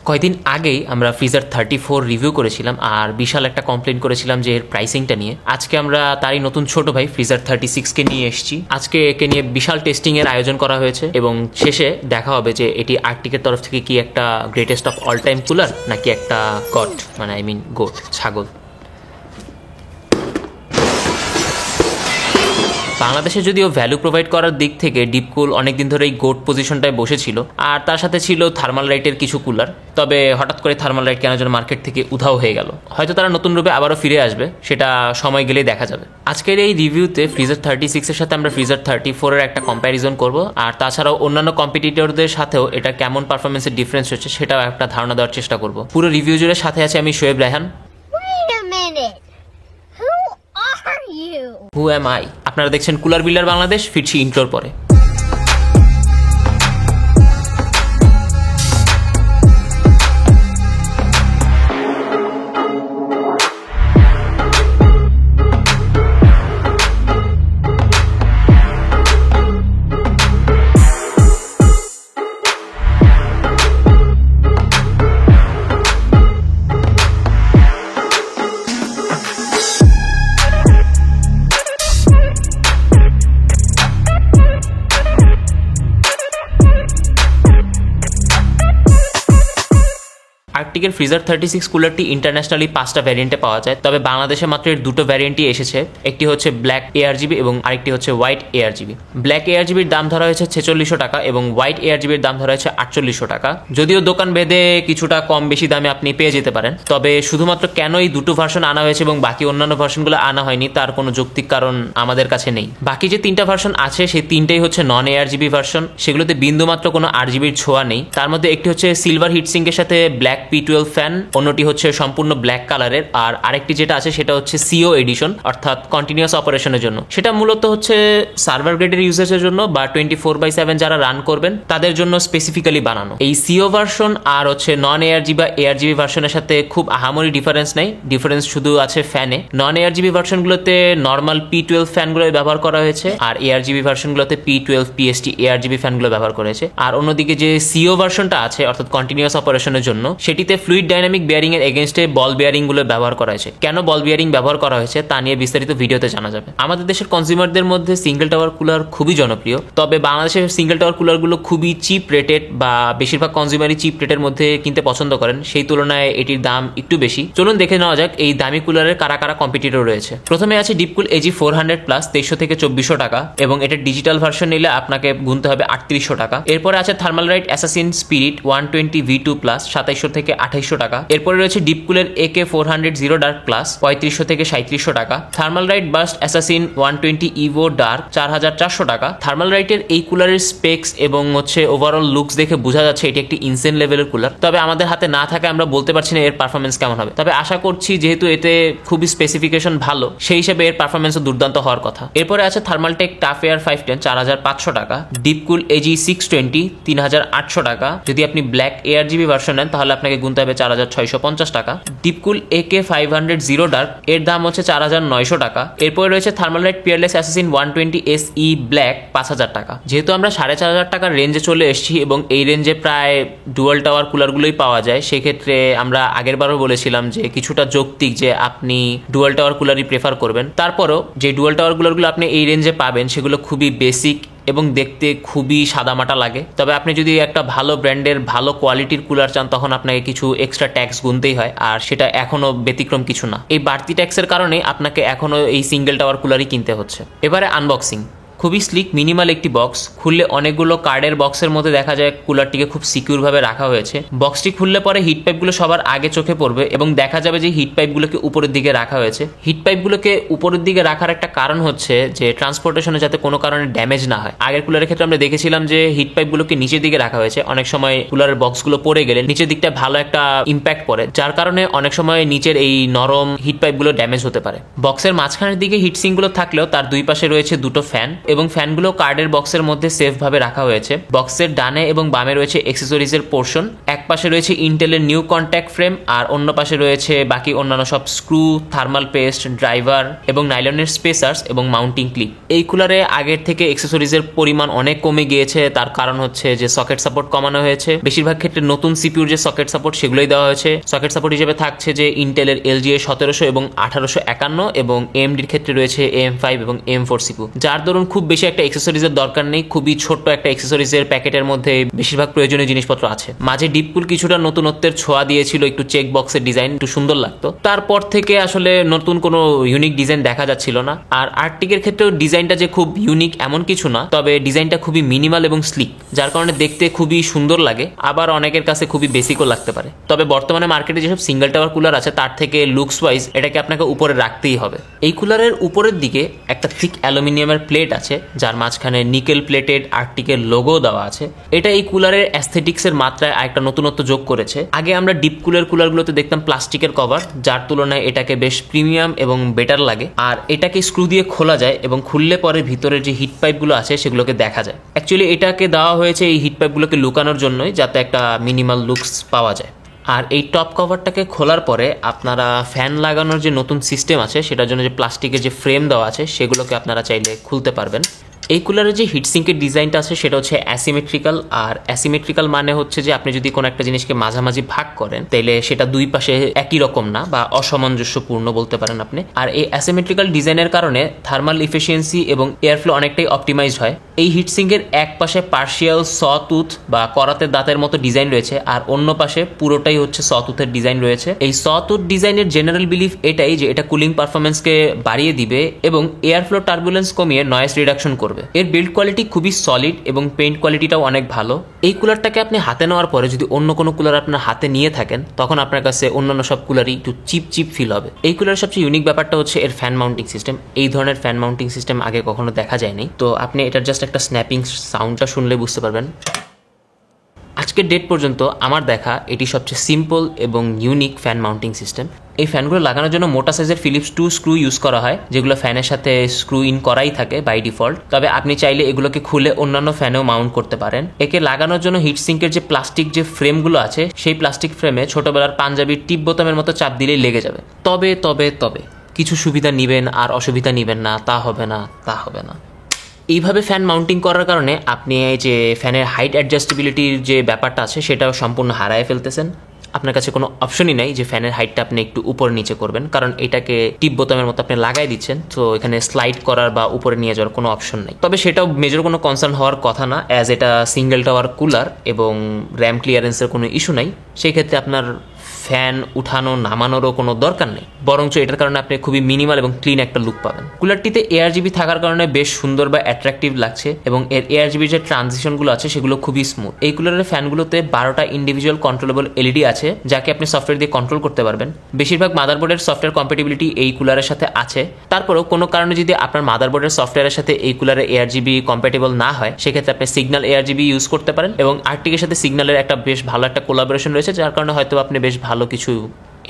কয়েকদিন আগেই আমরা ফ্রিজার 34 রিভিউ করেছিলাম আর বিশাল একটা কমপ্লেন করেছিলাম যে এর প্রাইসিংটা নিয়ে। আজকে আমরা তারই নতুন ছোট ভাই ফ্রিজার 36 কে নিয়ে এসেছি। আজকে একে নিয়ে বিশাল টেস্টিং এর আয়োজন করা হয়েছে এবং শেষে দেখা হবে যে এটি আর্কটিকের তরফ থেকে কি একটা greatest of all time cooler নাকি একটা গট, মানে আই মিন গোট, ছাগল। বাংলাদেশে যদিও ভ্যালু প্রোভাইড করার দিক থেকে ডিপকুল অনেকদিন ধরে এই গোট পজিশনটায় বসেছিল, আর তার সাথে ছিল থার্মাল লাইটের কিছু কুলার। তবে হঠাৎ করে থার্মাল লাইট কেন যেন মার্কেট থেকে উধাও হয়ে গেল। হয়তো তারা নতুন রূপে আবারও ফিরে আসবে, সেটা সময় গেলেই দেখা যাবে। আজকের এই রিভিউতে ফ্রিজার 36 এর সাথে আমরা ফ্রিজার 34 এর একটা কম্প্যারিজন করব, আর তাছাড়াও অন্যান্য কম্পিটিটরদের সাথেও এটা কেমন পারফরমেন্সের ডিফারেন্স হচ্ছে সেটাও একটা ধারণা দেওয়ার চেষ্টা করব। পুরো রিভিউ জুড়ে সাথে আছে আমি শোয়েব রায়হান। হু অ্যাম আই? আপনারা দেখছেন কুলার বিল্ডার বাংলাদেশ। ফিরছি ইন্ট্রোর পরে। আর্কটিকের ফ্রিজার 36 কুলারটি ইন্টারন্যাশনালি 5টা ভ্যারিয়েন্টে পাওয়া যায়, তবে বাংলাদেশে মাত্র এর দুটো ভ্যারিয়েন্টই এসেছে। একটি হচ্ছে ব্ল্যাক ARGB এবং আরেকটি হচ্ছে হোয়াইট ARGB। ব্ল্যাক ARGBর দাম ধরা হয়েছে 4600 টাকা এবং হোয়াইট ARGBর দাম ধরা হয়েছে 4800 টাকা। যদিও দোকান ভেদে কিছুটা কম বেশি দামে আপনি পেয়ে যেতে পারেন, তবে শুধুমাত্র কেন এই দুটো ভার্সন আনা হয়েছে এবং বাকি অন্যান্য ভার্সনগুলো আনা হয়নি তার কোনো যৌক্তিক কারণ আমাদের কাছে নেই। বাকি যে 3টা ভার্সন আছে সেই 3টাই হচ্ছে নন ARGB ভার্সন, সেগুলোতে বিন্দুমাত্র কোনো RGBর ছোঁয়া নেই। তার মধ্যে একটি হচ্ছে সিলভার হিটসিঙ্কের সাথে ব্ল্যাক P12 ফ্যান, অন্যটি হচ্ছে সম্পূর্ণ ব্ল্যাক কালারের, আর আরেকটি যেটা আছে সেটা হচ্ছে CO এডিশন, অর্থাৎ কন্টিনিউয়াস অপারেশনের জন্য। সেটা মূলত হচ্ছে সার্ভার গ্রেডের ইউজার্সের জন্য বা 24/7 যারা রান করবেন তাদের জন্য স্পেসিফিক্যালি বানানো। এই CO ভার্সন আর হচ্ছে নন ARGB বা ARGB ভার্সনের সাথে খুব আহামরি ডিফারেন্স নেই, ডিফারেন্স শুধু আছে ফ্যানে। নন ARGB ভার্সনগুলোতে নর্মাল P12 ফ্যানগুলো ব্যবহার করা হয়েছে আর ARGB ভার্সনগুলোতে P12 PST ARGB ফ্যানগুলো ব্যবহার করা হয়েছে। আর অন্যদিকে যে CO ভার্সনটা আছে অর্থাৎ কন্টিনিউয়াস অপারেশনের জন্য, সেটিতে ফ্লুইড ডাইনামিক বিয়ারিং এর এগেইনস্টে বল বিয়ারিং গুলো ব্যবহার করা হয়েছে। কেন বল বিয়ারিং ব্যবহার করা হয়েছে তা নিয়ে বিস্তারিত ভিডিওতে জানা যাবে। আমাদের দেশের কনজিউমারদের মধ্যে সিঙ্গেল টাওয়ার কুলার খুবই জনপ্রিয়, তবে বাংলাদেশের সিঙ্গেল টাওয়ার কুলারগুলো খুবই চিপ রেটেড বা বেশিরভাগ কনজিউমারই চিপ রেটের মধ্যে কিনতে পছন্দ করেন, সেই তুলনায় এটির দাম একটু বেশি। চলুন দেখে নেওয়া যাক এই দামি কুলারের কারা কারা কম্পিটিটর রয়েছে। প্রথমে আছে ডিপকুল AG400 প্লাস 2300 থেকে 2400 টাকা এবং এটার ডিজিটাল ভার্সন নিলে আপনাকে গুনতে হবে 3800 টাকা। এরপরে আছে thermal light assassin spirit 120 V2 plus 2700 থেকে 2800 টাকা। এরপরে রয়েছে ডিপকুলের AK400 জিরো ডার্ক প্লাস 3500 থেকে 3700 টাকা। Thermalright burst assassin 120 evo dark 4400 টাকা। থার্মাল রাইটের এই কুলারের স্পেক্স এবং হচ্ছে ওভারঅল লুকস দেখে বোঝা যাচ্ছে এটি একটি ইনসেন লেভেলের কুলার, তবে আমাদের হাতে না থাকে আমরা বলতে পারছি না এর পারফরমেন্স কেমন হবে। তবে আশা করছি যেহেতু এতে খুবই স্পেসিফিকেশন ভালো, সেই হিসেবে এর পারফরমেন্সও দুর্দান্ত হওয়ার কথা। এরপরে আছে থার্মালটেক টাফ এয়ার 510 4500 টাকা। ডিপকুল AG620 3800 টাকা। যদি আপনি ব্ল্যাক ARGB ভার্সন নেন তাহলে আপনাকে গুনতে হবে 4650 টাকা। ডিপকুল AK500 জিরো ডার্ক এর দাম হচ্ছে 4900 টাকা। এরপরে রয়েছে thermal light Peerless assassin 120 SE black 5000 টাকা। যেহেতু আমরা 4500 টাকার রেঞ্জে চলে এসেছি এবং এই রেঞ্জে প্রায় ডুয়াল টাওয়ার কুলারগুলোই পাওয়া যায়, সেক্ষেত্রে আমরা আগেরবারও বলেছিলাম যে কিছুটা যৌক্তিক যে আপনি ডুয়াল টাওয়ার কুলারই প্রেফার করবেন। তারপরও যে ডুয়াল টাওয়ার কুলারগুলো আপনি এই রেঞ্জে পাবেন সেগুলো খুবই বেসিক এবং দেখতে খুবই সাদামাটা লাগে। তবে আপনি যদি একটা ভালো ব্র্যান্ডের ভালো কোয়ালিটির কুলার চান তখন আপনাকে কিছু এক্সট্রা ট্যাক্স গুনতেই হয়, আর সেটা এখনো ব্যতিক্রম কিছু না। এই বাড়তি ট্যাক্সের কারণে আপনাকে এখনো এই সিঙ্গেল টাওয়ার কুলারই কিনতে হচ্ছে। এবারে আনবক্সিং। খুবই স্লিক মিনিমাল একটি বক্স, খুললে অনেকগুলো কার্ডের বক্সের মধ্যে দেখা যায় কুলারটিকে খুব সিকিউর ভাবে রাখা হয়েছে। বক্সটি খুললে পরে হিট পাইপগুলো সবার আগে চোখে পড়বে এবং দেখা যাবে যে হিট পাইপগুলোকে উপরের দিকে রাখা হয়েছে। হিট পাইপগুলোকে উপরের দিকে রাখার একটা কারণ হচ্ছে যে ট্রান্সপোর্টেশনে যাতে কোনো কারণে ড্যামেজ না হয়। আগের কুলারের ক্ষেত্রে আমরা দেখেছিলাম যে হিট পাইপগুলোকে নিচের দিকে রাখা হয়েছে, অনেক সময় কুলারের বক্সগুলো পড়ে গেলে নিচের দিকটা ভালো একটা ইম্প্যাক্ট পড়ে, যার কারণে অনেক সময় নিচের এই নরম হিট পাইপগুলো ড্যামেজ হতে পারে। বক্সের মাঝখানের দিকে হিটসিঙ্কগুলো থাকলেও তার দুই পাশে রয়েছে দুটো ফ্যান এবং ফ্যানগুলো কার্ডের বক্সের মধ্যে সেফ ভাবে রাখা হয়েছে। বক্সের ডানে এবং বামে রয়েছে অ্যাক্সেসরিজের পোর্শন, এক পাশে রয়েছে ইন্টেলের নিউ কন্ট্যাক্ট ফ্রেম, আর অন্য পাশে রয়েছে বাকি অন্যান্য সব স্ক্রু, থার্মাল পেস্ট, ড্রাইভার এবং নাইলনের স্পেসার্স এবং মাউন্টিং ক্লিপ। এই কুলারে আগের থেকে অ্যাক্সেসরিজের পরিমাণ অনেক কমে গিয়েছে, তার কারণ হচ্ছে যে সকেট সাপোর্ট কমানো হয়েছে। বেশিরভাগ ক্ষেত্রে নতুন সিপিউর যে সকেট সাপোর্ট সেগুলোই দেওয়া হয়েছে। সকেট সাপোর্ট হিসেবে থাকছে যে ইন্টেলের LGA 1700 এবং 1851 এবং AMDর ক্ষেত্রে রয়েছে AM5 এবং AM4 সিপিউ, যার দরুন খুব বেশি একটা অ্যাক্সেসরিজের দরকার নেই। খুবই ছোট্ট একটা অ্যাক্সেসরিজের প্যাকেটের মধ্যে বেশিরভাগ প্রয়োজনীয় জিনিসপত্র আছে। মাঝে ডিপকুল কিছুটা নতুনত্বের ছোঁয়া দিয়েছিল, একটু চেক বক্সের ডিজাইন একটু সুন্দর লাগতো। তারপর থেকে আসলে নতুন কোনো ইউনিক ডিজাইন দেখা যাচ্ছিল না। আর আর্টিকের ক্ষেত্রেও ডিজাইনটা যে খুব ইউনিক এমন কিছু না, তবে ডিজাইনটা খুবই মিনিমাল এবং স্লিক, যার কারণে দেখতে খুবই সুন্দর লাগে, আবার অনেকের কাছে খুবই বেসিকও লাগতে পারে। তবে বর্তমানে মার্কেটে যেসব সিঙ্গেল টাওয়ার কুলার আছে তার থেকে লুকস ওয়াইজ এটাকে আপনাকে উপরে রাখতেই হবে। এই কুলারের উপরের দিকে একটা থিক অ্যালুমিনিয়ামের প্লেট আছে, যার মাঝখানে নিকেল প্লেটেড আর্টিকের লোগো দেওয়া আছে। এটা এই কুলারের অ্যাস্থেটিক্সের মাত্রায় আরেকটা নতুনত্ব যোগ করেছে। আগে আমরা ডিপ কুলারগুলোতে দেখতাম প্লাস্টিকের কভার, যার তুলনায় এটাকে বেশ প্রিমিয়াম এবং বেটার লাগে। আর এটাকে স্ক্রু দিয়ে খোলা যায় এবং খুললে পরে ভিতরের যে হিট পাইপগুলো আছে সেগুলোকে দেখা যায়। অ্যাকচুয়ালি এটাকে দেওয়া হয়েছে এই হিট পাইপগুলোকে লুকানোর জন্যই, যাতে একটা মিনিমাল লুকস পাওয়া যায়। আর এই টপ কভারটাকে খোলার পরে আপনারা ফ্যান লাগানোর যে নতুন সিস্টেম আছে সেটার জন্য যে প্লাস্টিকের যে ফ্রেম দেওয়া আছে সেগুলোকে আপনারা চাইলে খুলতে পারবেন। এই কুলারের যে হিটসিঙ্কের ডিজাইনটা আছে সেটা হচ্ছে অ্যাসিমেট্রিক্যাল। আর অ্যাসিমেট্রিক্যাল মানে হচ্ছে যে আপনি যদি কোনো একটা জিনিসকে মাঝামাঝি ভাগ করেন তাহলে সেটা দুই পাশে একই রকম না, বা অসামঞ্জস্যপূর্ণ বলতে পারেন আপনি। আর এই অ্যাসিমেট্রিক্যাল ডিজাইনের কারণে থার্মাল ইফিসিয়েন্সি এবং এয়ারফ্লো অনেকটাই অপটিমাইজড হয়। এই হিটসিঙ্কের এক পাশে পার্শিয়াল সটুথ বা করাতের দাঁতের মতো ডিজাইন রয়েছে, আর অন্য পাশে পুরোটাই হচ্ছে সটুথের ডিজাইন রয়েছে। এই সটুথ ডিজাইনের জেনারেল বিলিফ এটাই যে এটা কুলিং পারফরমেন্সকে বাড়িয়ে দিবে এবং এয়ারফ্লো টার্বুলেন্স কমিয়ে নয়েজ রিডাকশন করবে। এর বিল্ড কোয়ালিটি খুবই সলিড এবং পেইন্ট কোয়ালিটিটাও অনেক ভালো। এই কুলারটাকে আপনি হাতে নেওয়ার পরে যদি অন্য কোনো কুলার আপনার হাতে নিয়ে থাকেন তখন আপনার কাছে অন্যান্য সব কুলারই একটু চিপ ফিল হবে। এই কুলারের সবচেয়ে ইউনিক ব্যাপারটা হচ্ছে এর ফ্যান মাউন্টিং সিস্টেম। এই ধরনের ফ্যান মাউন্টিং সিস্টেম আগে কখনো দেখা যায়নি, তো আপনি এটার জাস্ট একটা স্ন্যাপিং সাউন্ডটা শুনলে বুঝতে পারবেন। আজকের ডেট পর্যন্ত আমার দেখা এটি সবচেয়ে সিম্পল এবং ইউনিক ফ্যান মাউন্টিং সিস্টেম। এই ফ্যানগুলো লাগানোর জন্য মোটা সাইজের ফিলিপস 2 স্ক্রু ইউজ করা হয়, যেগুলো ফ্যানের সাথে স্ক্রু ইন করাই থাকে বাই ডিফল্ট। তবে আপনি চাইলে এগুলোকে খুলে অন্যান্য ফ্যানেও মাউন্ট করতে পারেন। একে লাগানোর জন্য হিটসিঙ্কের যে প্লাস্টিক যে ফ্রেমগুলো আছে সেই প্লাস্টিক ফ্রেমে ছোটবেলার পাঞ্জাবির টিপ বোতামের মতো চাপ দিলেই লেগে যাবে। তবে তবে তবে কিছু সুবিধা নিবেন আর অসুবিধা নিবেন না, তা হবে না। এইভাবে ফ্যান মাউন্টিং করার কারণে আপনি এই যে ফ্যানের হাইট অ্যাডজাস্টেবিলিটির যে ব্যাপারটা আছে সেটাও সম্পূর্ণ হারায় ফেলতেছেন। আপনার কাছে কোনো অপশনই নাই যে ফ্যানের হাইটটা আপনি একটু উপর নিচে করবেন, কারণ এটাকে টিপ বোতামের মতো আপনি লাগাই দিচ্ছেন, তো এখানে স্লাইড করার বা উপরে নিয়ে যাওয়ার কোনো অপশন নেই। তবে সেটাও মেজর কোনো কনসার্ন হওয়ার কথা না, অ্যাজ এটা সিঙ্গেল টাওয়ার কুলার এবং র্যাম ক্লিয়ারেন্সের কোনো ইস্যু নাই। সেই ক্ষেত্রে আপনার ফ্যান উঠানো নামানোরও কোনো দরকার নেই, বরঞ্চ এটার কারণে আপনি খুবই মিনিমাল এবং ক্লিন একটা লুক পাবেন। কুলারটিতে ARGB থাকার কারণে বেশ সুন্দর বা অ্যাট্রাকটিভ লাগছে এবং এর ARGB যে ট্রানজিশনগুলো আছে সেগুলো খুবই স্মুথ। এই কুলারের ফ্যানগুলোতে 12টা ইন্ডিভিজুয়াল কন্ট্রোলেবল LED আছে, যাকে আপনি সফটওয়্যার দিয়ে কন্ট্রোল করতে পারবেন। বেশিরভাগ মাদারবোর্ডের সফটওয়্যার কম্প্যাটিবিলিটি এই কুলারের সাথে আছে। তারপরেও কোনো কারণে যদি আপনার মাদারবোর্ডের সফটওয়্যারের সাথে এই কুলারের ARGB কম্প্যাটেবল না হয় সেক্ষেত্রে আপনি সিগন্যাল ARGB ইউজ করতে পারেন, এবং আর্টিকের সাথে সিগন্যালের একটা বেশ ভালো একটা কোলাবোরেশন রয়েছে, যার কারণে হয়তো আপনি বেশ ভালো কিছু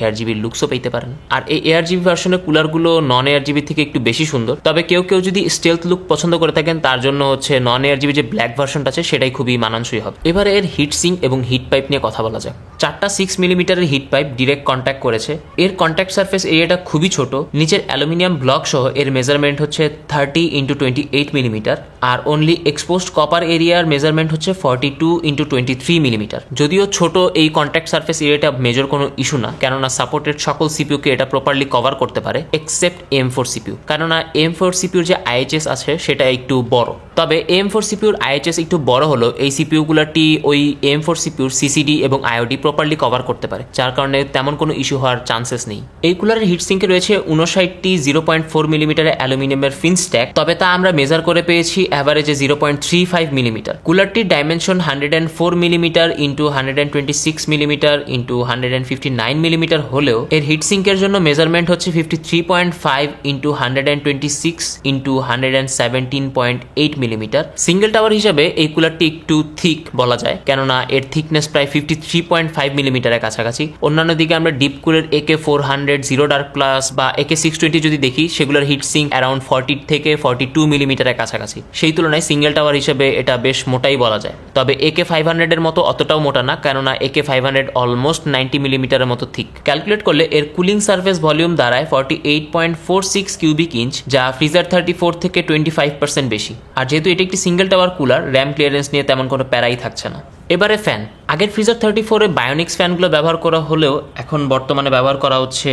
ARGB লুকসও পেতে পারেন। আর এই ARGB ভার্সনের কুলারগুলো নন ARGB থেকে একটু বেশি সুন্দর। তবে কেউ যদি স্টেলথ লুক পছন্দ করে থাকেন তার জন্য হচ্ছে নন ARGB যে ব্ল্যাক ভার্সনটা আছে সেটাই খুবই মানানসই হবে। এবারে এর হিট সিঙ্ক এবং হিট পাইপ নিয়ে কথা বলা যাক। 4টা 6 মিলিমিটারের হিট পাইপ ডিরেক্ট কন্ট্যাক্ট করেছে। এর কন্ট্যাক্ট সারফেস এরিয়াটা খুবই ছোট। নিচের অ্যালুমিনিয়াম ব্লক সহ এর মেজারমেন্ট হচ্ছে 30x28 মিলিমিটার, আর অনলি এক্সপোজড কপার এরিয়ার মেজারমেন্ট হচ্ছে 42x23 মিলিমিটার। যদিও ছোট এই কন্ট্যাক্ট সারফেস এরিয়াটা মেজর কোনো ইস্যু না, কেননা সাপোর্টেড সকল সিপিইউকে এটা প্রপারলি কভার করতে পারে এক্সেপ্ট AM4 সিপিইউ, কেননা AM4 সিপিইউর যে IHS আছে সেটা একটু বড়। তবে AM4 সিপিইউর IHS একটু বড় হলো এই সিপিইউগুলোটি ওই AM4 সিপিইউর CCD এবং IOD প্রপারলি কভার করতে পারে, যার কারণে তেমন কোনো ইস্যু হওয়ার চান্সেস নেই। এই কুলারের হিটসিঙ্কে রয়েছে 59টি 0.4 মিলিমিটারের অ্যালুমিনিয়ামের ফিন স্ট্যাক, তবে তা আমরা মেজার করে পেয়েছি অ্যাভারেজে 0.35 মিলিমিটার। কুলারটির dimension 104 millimetre into 126 millimetre into 159 millimetre হলেও এর হিটসিঙ্কের জন্য মেজারমেন্ট হচ্ছে 53.5 into 126 into 117.8 millimetre. Single tower হিসাবে এই কুলারটি একটু থিক বলা যায়, কেননা এর থিকনেস প্রায় 53.5 মিলিমিটারের কাছাকাছি। অন্যান্য দিকে আমরা ডিপ কুলের AK400 জিরো ডার্ক প্লাস বা AK620 যদি দেখি, সেগুলোর হিটসিঙ্ক অ্যারাউন্ড 40 থেকে 42 মিলিমিটারের কাছাকাছি। সেই তুলনায় সিঙ্গেল টাওয়ার হিসেবে এটা বেশ মোটাই বলা যায়। তবে AK500 এর মতো অতটাও মোটা না, কেননা AK500 অলমোস্ট 90 মিলিমিটারের মতো থিক। ক্যালকুলেট করলে এর কুলিং সারফেস ভলিউম দাঁড়ায় 48.46 কিউবিক ইঞ্চ, যা ফ্রিজার 34 থেকে 25% বেশি। আর যেহেতু এটি একটি single tower cooler, RAM clearance নিয়ে তেমন কোনো প্যারাই থাকছে না। এবারে ফ্যান। আগের ফ্রিজার 34-এ বায়োনিক্স ফ্যানগুলো ব্যবহার করা হলেও এখন বর্তমানে ব্যবহার করা হচ্ছে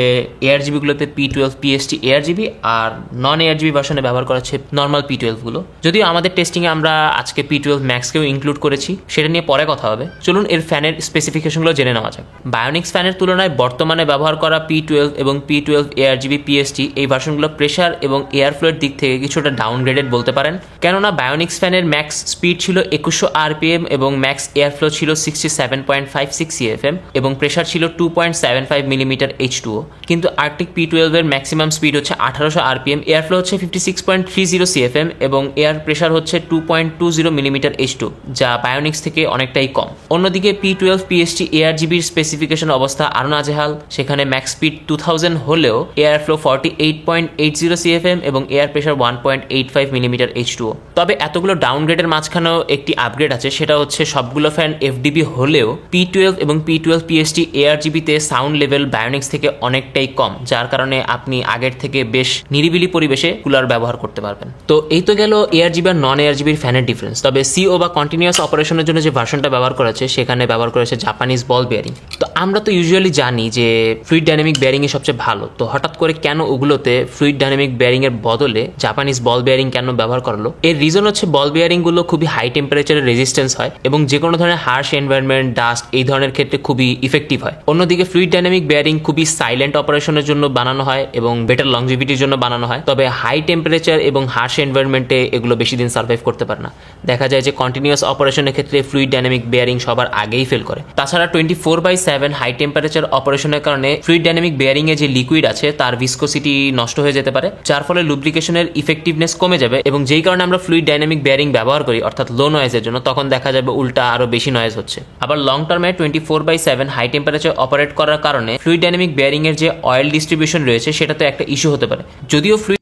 ARGB-গুলোতে P12 PST ARGB, আর নন ARGB ভার্সনে ব্যবহার করা হচ্ছে নর্মাল P12-গুলো। যদিও আমাদের টেস্টিংয়ে আমরা আজকে P12 ম্যাক্সকেও ইনক্লুড করেছি, সেটা নিয়ে পরে কথা হবে। চলুন এর ফ্যানের স্পেসিফিকেশনগুলো জেনে নেওয়া যাক। বায়োনিক্স ফ্যানের তুলনায় বর্তমানে ব্যবহার করা P12 এবং P12 ARGB PST এই ভার্সনগুলো প্রেশার এবং এয়ার ফ্লোয়ের দিক থেকে কিছুটা ডাউনগ্রেডেড বলতে পারেন, কেননা বায়োনিক্স ফ্যানের ম্যাক্স স্পিড ছিল 2100 RPM এবং ম্যাক্স এয়ারফ্লো ছিল 67.56 CFM এবং প্রেসার ছিল 2.75 মিলিমিটার H2O। কিন্তু আর্কটিক P12 এর ম্যাক্সিমাম স্পিড হচ্ছে 1800 RPM, এয়ারফ্লো হচ্ছে 56.30 CFM এবং এয়ার প্রেসার হচ্ছে 2.20 মিলিমিটার H2, যা বায়োনিক্স থেকে অনেকটাই কম। অন্যদিকে P12 PST ARGB'র স্পেসিফিকেশন অবস্থা আরো নাজেহাল। সেখানে ম্যাক্স স্পিড 2000 হলেও এয়ারফ্লো 48.80 CFM এবং এয়ার প্রেসার 1.85 মিলিমিটার H2O। তবে এতগুলো ডাউনগ্রেডের মাঝখানেও একটি আপগ্রেড আছে, সেটা হচ্ছে সবগুলো ফ্যান FDB হলেও P12 এবং P12 PST ARGB-তে সাউন্ড লেভেল বায়োনিক্স থেকে অনেকটাই কম, যার কারণে আপনি আগের থেকে বেশ নিরিবিলি পরিবেশে কুলার ব্যবহার করতে পারবেন। তো এই তো গেল ARGB আর নন ARGB ফ্যানের ডিফারেন্স। তবে CO বা কন্টিনিউয়াস অপারেশনের জন্য যে ভার্সনটা ব্যবহার করা হচ্ছে, সেখানে ব্যবহার করেছে জাপানিজ বল বেয়ারিং। তো আমরা তো ইউজুয়ালি জানি যে ফ্লুইড ডাইনামিক বেয়ারিংই সবচেয়ে ভালো। তো হঠাৎ করে কেন ওগুলোতে ফ্লুইড ডাইনামিক বেয়ারিং এর বদলে জাপানিজ বল বেয়ারিং কেন ব্যবহার করলো? এর রিজন হচ্ছে বল বেয়ারিং গুলো খুবই হাই টেম্পারেচারের রেজিস্ট্যান্স হয় এবং যে কোনো ধরনের হার্শ এনভায়রনমেন্ট, ডাস্ট এই ধরনের ক্ষেত্রে খুবই ইফেক্টিভ হয়। অন্যদিকে ফ্লুইড ডাইনামিক বেয়ারিং খুবই সাইলেন্ট অপারেশনের জন্য বানানো হয় এবং বেটার লংজিভিটির জন্য বানানো হয়। তবে হাই টেম্পারেচার এবং হার্শ এনভায়রনমেন্টে এগুলো বেশি দিন সার্ভাইভ করতে পারে না। দেখা যায় যে কন্টিনিউয়াস অপারেশনের ক্ষেত্রে ফ্লুইড ডাইনামিক বেয়ারিং সবার আগেই ফেল করে। তাছাড়া 24/7 হাই টেম্পারেচার অপারেশনের কারণে ফ্লুইড ডাইনামিক বেয়ারিং এ যে লিকুইড আছে তার ভিসকোসিটি নষ্ট হয়ে যেতে পারে, যার ফলে লুব্রিকেশনের ইফেক্টিভনেস কমে যাবে এবং যেই কারণে আমরা ফ্লুইড ডাইনামিক বেয়ারিং ব্যবহার করি অর্থাৎ লো নয়েজের জন্য, তখন দেখা যাবে উল্টা আরো বেশি নয়েজ হচ্ছে। আবার লং টার্মে 24/7 হাই টেম্পারেচার অপারেট করার কারণে ফ্লুইড ডাইনামিক বেয়ারিং এর যে অয়েল ডিস্ট্রিবিউশন রয়েছে সেটাতে একটা ইস্যু হতে পারে। যদিও ফ্লুইড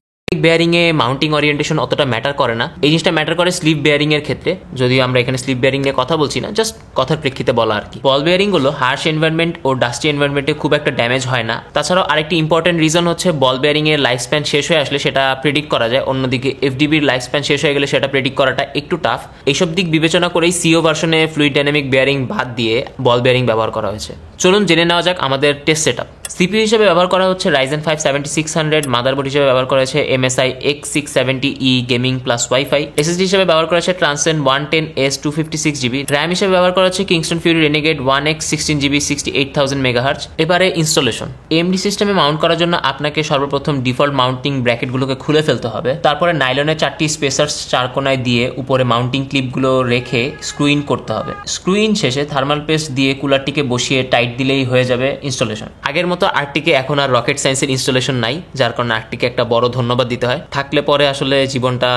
বেয়ারিং এ মাউন্টিং ওরিয়েন্টেশন অতটা ম্যাটার করে না, এই জিনিসটা ম্যাটার করে স্লিপ বেয়ারিং এর ক্ষেত্রে। যদিও আমরা এখানে স্লিপ বেয়ারিং নিয়ে কথা বলছি না, জাস্ট কথার প্রেক্ষিতে বলা আর কি। বল বেয়ারিং গুলো হার্শ এনভায়রনমেন্ট ও ডাস্টি এনভায়রনমেন্টে খুব একটা ড্যামেজ হয় না। তাছাড়াও আরেকটি ইম্পর্টেন্ট রিজন হচ্ছে বল বেয়ারিং এর লাইফ স্প্যান শেষ হয়ে আসলে সেটা প্রেডিক্ট করা যায়। অন্যদিকে FDB'র লাইফ স্প্যান শেষ হয়ে গেলে সেটা প্রেডিক্ট করাটা একটু টাফ। এইসব দিক বিবেচনা করেই CO ভার্সনে ফ্লুইড ডাইনামিক বেয়ারিং বাদ দিয়ে বল বেয়ারিং ব্যবহার করা হয়েছে। চলুন জেনে নেওয়া যাক আমাদের টেস্ট সেটআপ। CPU হিসেবে ব্যবহার করা হচ্ছে Ryzen 5 7600, মাদারবোর্ড হিসেবে ব্যবহার করা হচ্ছে MSI X670E gaming plus wifi, SSD হিসেবে ব্যবহার করা হচ্ছে Transcend 110S 256GB, RAM হিসেবে ব্যবহার করা হচ্ছে Kingston Fury Renegade 1X 16GB 68000 MHz। এবারে ইনস্টলেশন। AMD সিস্টেমে মাউন্ট করার জন্য আপনাকে সর্বপ্রথম ডিফল্ট মাউন্টিং ব্র্যাকেটগুলোকে খুলে ফেলতে হবে। তারপরে নাইলনের 4টি স্পেসার্স 4 কোণায় দিয়ে উপরে মাউন্টিং ক্লিপগুলো রেখে স্ক্রু ইন করতে হবে। স্ক্রু ইন শেষে থার্মাল পেস্ট দিয়ে কুলারটিকে বসিয়ে টাইট দিলেই হয়ে যাবে ইনস্টলেশন। আগের মতো আর্কটিকে এখন আর রকেট সায়েন্সের ইনস্টলেশন নাই, যার কারণে আর্কটিকে একটা বড় ধন্যবাদ দিতে হয়। থাকলে পরে আসলে জীবনটা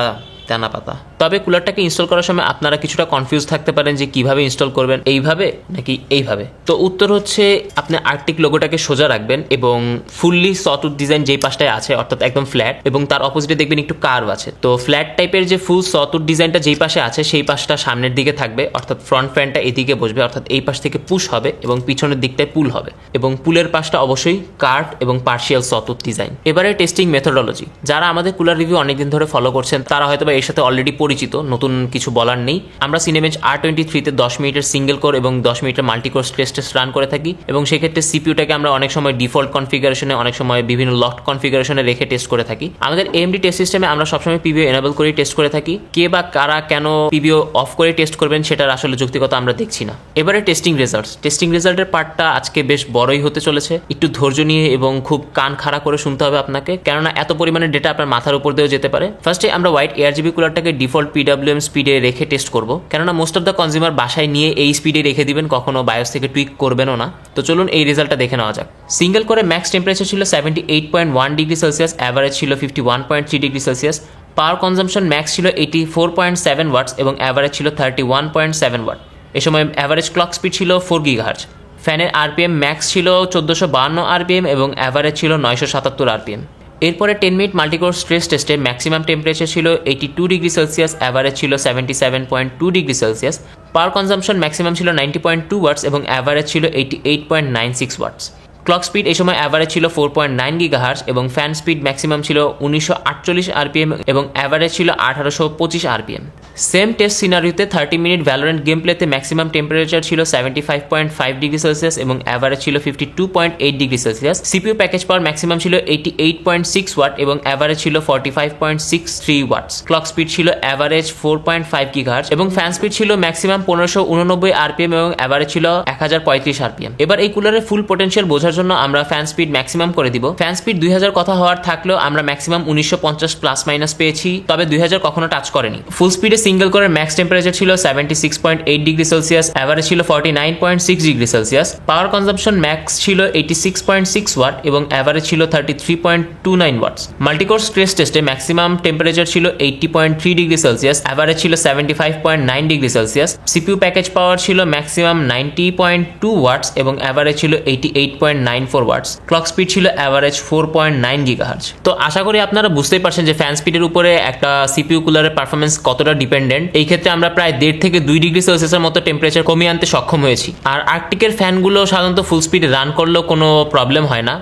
তেনা পাতা। তবে কুলারটাকে ইনস্টল করার সময় আপনারা কিছুটা কনফিউজ থাকতে পারেন যে কিভাবে ইনস্টল করবেন, এইভাবে নাকি এইভাবে। তো উত্তর হচ্ছে আপনি আর্কটিক লোগোটাকে সোজা রাখবেন এবং ফুললি সটুথ ডিজাইন যেই পাশটায় আছে অর্থাৎ একদম ফ্ল্যাট, এবং তার অপোজিটে দেখবেন একটু কার্ভ আছে। তো ফ্ল্যাট টাইপের যে ফুল সটুথ ডিজাইনটা যেই পাশে আছে সেই পাশটা সামনের দিকে থাকবে, অর্থাৎ ফ্রন্ট ফ্যানটা এদিকে বসবে, অর্থাৎ এই পাশ থেকে পুশ হবে এবং পিছনের দিকটায় পুল হবে, এবং পুলের পাশটা অবশ্যই কার্ভ এবং পার্শিয়াল সটুথ ডিজাইন। এবারে টেস্টিং মেথোডোলজি। যারা আমাদের কুলার রিভিউ অনেকদিন ধরে ফলো করছেন তারা হয়তো এর সাথে অলরেডি পরিচিত, নতুন কিছু বলার নেই। আমরা সিনেবেঞ্চ R23-তে 10 মিনিটের সিঙ্গেল কোর এবং 10 মিনিটের মাল্টিকোর স্ট্রেস টেস্ট রান করে থাকি, এবং সেক্ষেত্রে সিপিইউটাকে আমরা অনেক সময় ডিফল্ট কনফিগারেশনে, অনেক সময় বিভিন্ন লকড কনফিগারেশনে রেখে টেস্ট করে থাকি। আমাদের AMD টেস্ট সিস্টেমে আমরা সবসময় পিবিও এনেবল করে টেস্ট করে থাকি। কে বা কারা কেন পিবিও অফ করে টেস্ট করবেন সেটার আসলে যৌক্তিকতা আমরা দেখছি না। এবারে টেস্টিং রেজাল্টস। টেস্টিং রেজাল্টের পার্টটা আজকে বেশ বড়ই হতে চলেছে, একটু ধৈর্য নিয়ে এবং খুব কান খাড়া করে শুনতে হবে আপনাকে, কেননা এত পরিমাণে ডেটা আপনার মাথার উপর দিয়েও যেতে পারে। ফার্স্টে আমরা হোয়াইট ARGB কুলারটাকে ডিফল্ট ডিফল্ট PWM স্পিডে রেখে টেস্ট করব, কেননা মোস্ট অফ দ্য কনজিউমার বাসায় নিয়ে এই স্পিডে রেখে দিবেন, কখনো বায়োস থেকে টুইক করবেনও না। তো চলুন এই রেজাল্টটা দেখে নেওয়া যাক। সিঙ্গেল করে ম্যাক্স টেম্পারেচার ছিল 78.1 ডিগ্রি সেলসিয়াস, অ্যাভারেজ ছিল 51.3 degree Celsius. Power consumption max ছিল 84.7 ওয়াটস এবং অ্যাভারেজ ছিল 31.7 ওয়াট। এ সময় অ্যাভারেজ ক্লক স্পিড ছিল 4 গিগাহার্টজ। ফ্যানের RPM ম্যাক্স ছিল 1452 RPM এবং অ্যাভারেজ ছিল 977 RPM। এরপরে 10 মিনিট মাল্টিকোর স্ট্রেস টেস্টে ম্যাক্সিমাম টেম্পারেচার ছিল 82 ডিগ্রি সেলসিয়াস, অ্যাভারেজ ছিল 77.2 degree Celsius. Power consumption maximum ছিল 90.2 ওয়াটস এবং অ্যাভারেজ ছিল 88.96 ওয়াটস। ক্লক স্পিড এই সময় অ্যাভারেজ ছিল 4.9 গিগাহার্টজ এবং ফ্যান স্পিড ম্যাক্সিমাম ছিল 1948 RPM এবং অ্যাভারেজ ছিল 1825 RPM। সেম টেস্ট সিনারিওতে 30 মিনিট ভ্যালোরেন্ট গেম প্লেতে ম্যাক্সিমাম টেম্পারেচার ছিল 75.5 ডিগ্রি সেলসিয়াস এবং অ্যাভারেজ ছিল 52.8 degree Celsius. CPU package power maximum ছিল 88.6 ওয়াট এবং অ্যাভারেজ ছিল 45.63 ওয়াটস। ক্লক স্পিড ছিল অ্যাভারেজ 4.5 গিগাহার্টজ এবং ফ্যান স্পিড ছিল ম্যাক্সিমাম 1589 RPM এবং অ্যাভারেজ ছিল 1035 RPM। এবার এই কুলারের ফুল পোটেনশিয়াল বোঝার জন্য আমরা ফ্যান স্পিড ম্যাক্সিমাম করে দিব। ফ্যান স্পিড 2000 কথা হওয়ার থাকলেও আমরা ম্যাক্সিমাম 1950 প্লাস মাইনাস পেয়েছি, তবে 2000 কখনো টাচ করেনি। ফুল স্পিডে সিঙ্গেল করে ম্যাক্স টেম্পারেচার ছিল 76.8 ডিগ্রি সেলসিয়াস, অ্যাভারেজ ছিল 49.6 degree Celsius. Power consumption max ছিল 86.6 ওয়াট এবং অ্যাভারেজ ছিল 33.29 ওয়াটস। মাল্টিকোর স্ট্রেস টেস্টে ম্যাক্সিমাম টেম্পারেচার ছিল 80.3 ডিগ্রি সেলসিয়াস, অ্যাভারেজ ছিল 75.9 ডিগ্রি সেলসিয়াস। সিপিইউ প্যাকেজ পাওয়ার ছিল ম্যাক্সিমাম 90.2 ওয়াটস এবং অ্যাভারেজ ছিল 88.94 ওয়াটস। ক্লক স্পিড ছিল অ্যাভারেজ 4.9 গিগাহার্টজ। তো আশা করি আপনারা বুঝতেই পারছেন যে ফ্যান স্পিডের উপরে একটা সিপিইউ কুলারের পারফরমেন্স কতটা ডিপেন্ডেন্ট। এই ক্ষেত্রে আমরা প্রায় 1.5 থেকে 2 ডিগ্রি সেলসিয়াসের মতো টেম্পারেচার কমিয়ে আনতে সক্ষম হয়েছি। আর আর্কটিকের ফ্যানগুলো সাধারণত ফুল স্পিডে রান করলেও কোনো প্রবলেম হয় না,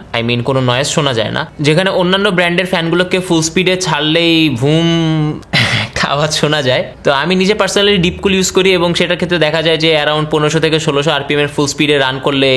কোনো নয়েজ শোনা যায় না, যেখানে অন্যান্য ব্র্যান্ডের ফ্যানগুলোকে ফুল স্পিডে ছাড়লেই ভুম আওয়াজ শোনা যায়। তো আমি নিজে পার্সোনালি ডিপকুল ইউজ করি এবং সেটার ক্ষেত্রে দেখা যায় যে অ্যারাউন্ড 1500 থেকে 1600 RPM এর ফুল স্পিডে রান করলে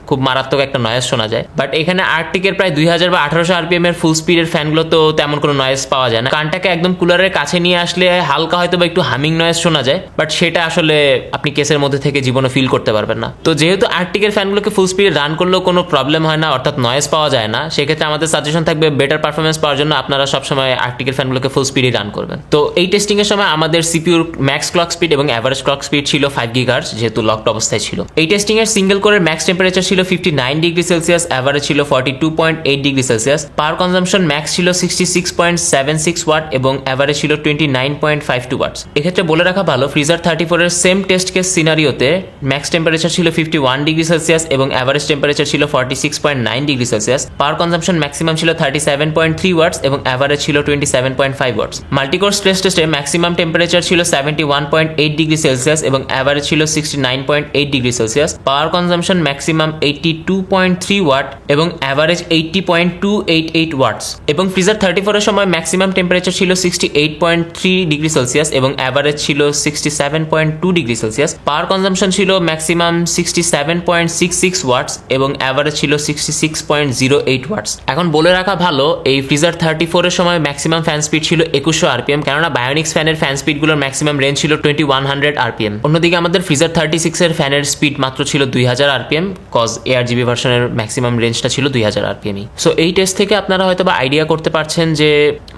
খুব মারাত্মক একটা নয়েজ শোনা যায়। বাট এখানে আর্কটিকের প্রায় 2000 বা 1800 RPM এর ফুল স্পিডের ফ্যানগুলো তো তেমন কোনো নয়েজ পাওয়া যায় না। কানটাকে একদম কুলারের কাছে নিয়ে আসলে হালকা হয়তো বা একটু হামিং নয়েজ শোনা যায়, বাট সেটা আসলে আপনি কেসের মধ্যে থেকে জীবনে ফিল করতে পারবেন না। তো যেহেতু আর্কটিকের ফ্যানগুলোকে ফুল স্পিডে রান করলেও কোনো প্রবলেম হয় না, অর্থাৎ নয়েজ পাওয়া যায় না, সেক্ষেত্রে আমাদের সাজেশন থাকবে বেটার পারফরমেন্স পাওয়ার জন্য আপনারা সবসময় আর্কটিকের ফ্যানগুলোকে ফুল স্পিডে রান করবেন। তো এই টেস্টিং এর সময় আমাদের সিপিইউর ম্যাক্স ক্লক স্পিড এবং এভারেজ ক্লক স্পিড ছিল 5 গিগাহার্টজ, যেহেতু লকড অবস্থায় ছিল। এই টেস্টিং এর সিঙ্গেল কোরের ম্যাক্স টেম্পারেচার ছিল 59 ডিগ্রি সেলসিয়াস, এভারেজ ছিল 42.8 degree Celsius. Power consumption max ছিল 66.76 ওয়াট এবং এভারেজ ছিল 29.52 ওয়াটস। এক্ষেত্রে বলে রাখা ভালো, ফ্রিজার 34 এর সেম টেস্ট কেস সিনারিওতে ম্যাক্স টেম্পারেচার ছিল 51 ডিগ্রি সেলসিয়াস এবং এভারেজ টেম্পারেচার ছিল 46.9 degree Celsius. Power consumption maximum ছিল 37.3 ওয়াটস এবং এভারেজ ছিল 27.5 ওয়াটস। মাল্টিকোর স্ট্রেস টেস্টে ম্যাক্সিমাম টেম্পারেচার ছিল 71.8 ডিগ্রি সেলসিয়াস এবং এভারেজ ছিল 69.8 degree Celsius. Power consumption maximum 82.3 watt এবং এভারেজ 80.288 ওয়াটস। এবং ফ্রিজার 34 এর সময় ম্যাক্সিমাম টেম্পারেচার ছিল 68.3 ডিগ্রি সেলসিয়াস এবং এভারেজ ছিল 67.2 ডিগ্রি সেলসিয়াস। পাওয়ার কনজাম্পশন ছিল ম্যাক্সিমাম 67.66 ওয়াটস এবং এভারেজ ছিল 66.08 ওয়াটস। এখন বলে রাখা ভালো, এই ফ্রিজার 34 এর সময় ম্যাক্সিমাম ফ্যান স্পিড ছিল 2100 RPM, কেননা বায়োনিক্স ফ্যানের ফ্যান স্পিডগুলোর ম্যাক্সিমাম রেঞ্জ ছিল 2100 RPM। অন্যদিকে আমাদের ফ্রিজার 36 এর ফ্যানের স্পিড মাত্র ছিল 2000 RPM, কজ ARGB ভার্সনের ম্যাক্সিমাম রেঞ্জটা ছিল 2000 RPM। সো এই টেস্ট থেকে আপনারা হয়তো বা আইডিয়া করতে পারছেন যে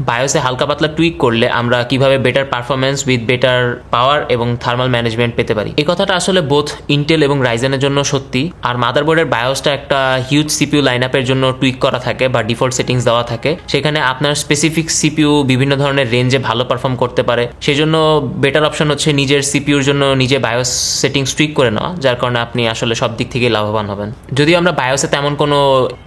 বায়োসে হালকা পাতলা টুইক করলে আমরা কিভাবে বেটার পারফরমেন্স উইথ বেটার পাওয়ার এবং থার্মাল ম্যানেজমেন্ট পেতে পারি। এই কথাটা আসলে বোথ ইন্টেল এবং রাইজেনের জন্য সত্যি। আর মাদারবোর্ডের বায়োসটা একটা হিউজ সিপিইউ লাইনআপের জন্য টুইক করা থাকে বা ডিফল্ট সেটিংস দেওয়া থাকে, সেখানে আপনার স্পেসিফিক সিপিইউ বিভিন্ন ধরনের রেঞ্জে ভালো পারফর্ম করতে পারে। সেই জন্য বেটার অপশন হচ্ছে নিজের সিপিইউর জন্য নিজে বায়োস সেটিংস টুইক করে নেওয়া, যার কারণে আপনি আসলে সব দিক থেকে লাভবান হবেন। যদিও আমরা বায়োসে তেমন কোনো